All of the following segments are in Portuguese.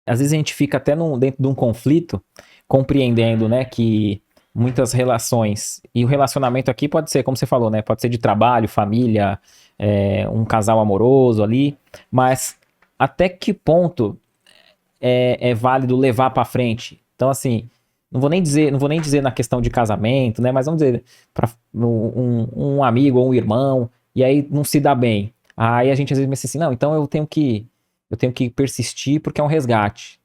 às vezes a gente fica até dentro de um conflito, compreendendo, né, que muitas relações, e o relacionamento aqui pode ser, como você falou, né, pode ser de trabalho, família, um casal amoroso ali, mas até que ponto é válido levar para frente? Então, assim, não vou nem dizer na questão de casamento, né, mas vamos dizer, para um amigo ou um irmão, e aí não se dá bem. Aí a gente às vezes pensa assim, não, então eu tenho que persistir porque é um resgate.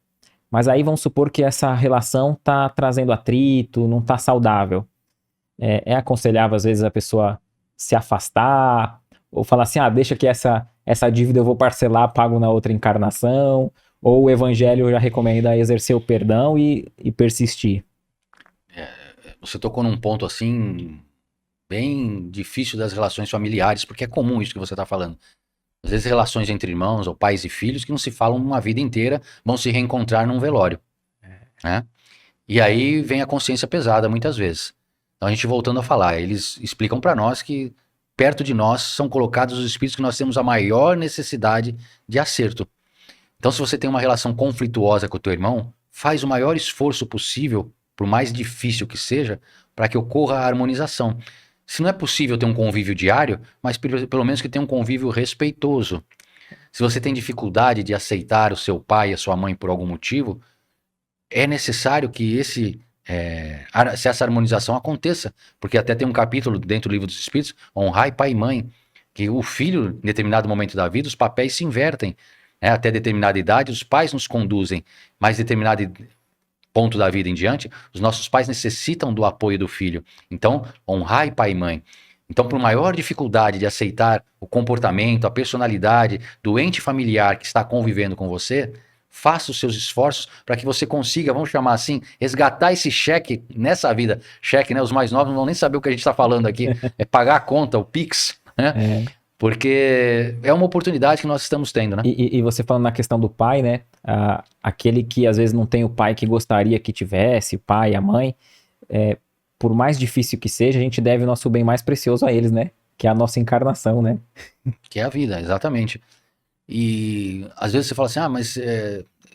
Mas aí vamos supor que essa relação tá trazendo atrito, não tá saudável. É aconselhável, às vezes, a pessoa se afastar, ou falar assim, deixa que essa dívida eu vou parcelar, pago na outra encarnação, ou o evangelho já recomenda exercer o perdão e persistir. Você tocou num ponto assim, bem difícil das relações familiares, porque é comum isso que você está falando. Às vezes relações entre irmãos ou pais e filhos que não se falam uma vida inteira vão se reencontrar num velório, né? E aí vem a consciência pesada muitas vezes. Então a gente voltando a falar, eles explicam para nós que perto de nós são colocados os espíritos que nós temos a maior necessidade de acerto. Então se você tem uma relação conflituosa com o teu irmão, faz o maior esforço possível, por mais difícil que seja, para que ocorra a harmonização. Se não é possível ter um convívio diário, mas pelo menos que tenha um convívio respeitoso. Se você tem dificuldade de aceitar o seu pai e a sua mãe por algum motivo, é necessário que se essa harmonização aconteça, porque até tem um capítulo dentro do Livro dos Espíritos, honrai pai e mãe, que o filho, em determinado momento da vida, os papéis se invertem, né? Até determinada idade, os pais nos conduzem, mas determinado ponto da vida em diante, os nossos pais necessitam do apoio do filho. Então, honrai pai e mãe. Então, por maior dificuldade de aceitar o comportamento, a personalidade do ente familiar que está convivendo com você, faça os seus esforços para que você consiga, vamos chamar assim, resgatar esse cheque nessa vida. Cheque, né? Os mais novos não vão nem saber o que a gente está falando aqui. É pagar a conta, o Pix, né? É, Porque é uma oportunidade que nós estamos tendo, né? e você falando na questão do pai, né? Aquele que às vezes não tem o pai que gostaria que tivesse, o pai, a mãe, é, por mais difícil que seja, a gente deve o nosso bem mais precioso a eles, né? Que é a nossa encarnação, né? Que é a vida, exatamente. E às vezes você fala assim, mas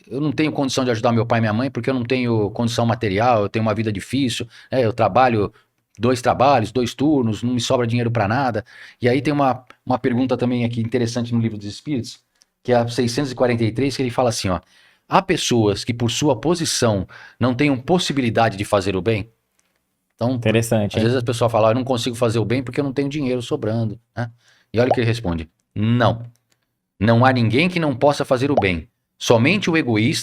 eu não tenho condição de ajudar meu pai e minha mãe porque eu não tenho condição material, eu tenho uma vida difícil, eu trabalho 2 trabalhos, 2 turnos, não me sobra dinheiro para nada. E aí tem uma pergunta também aqui interessante no Livro dos Espíritos, que é a 643, que ele fala assim, ó, há pessoas que por sua posição não tenham possibilidade de fazer o bem? Então, Interessante, às hein? vezes a pessoa fala, eu não consigo fazer o bem porque eu não tenho dinheiro sobrando, né? E olha o que ele responde, não. Não há ninguém que não possa fazer o bem. Somente o egoísta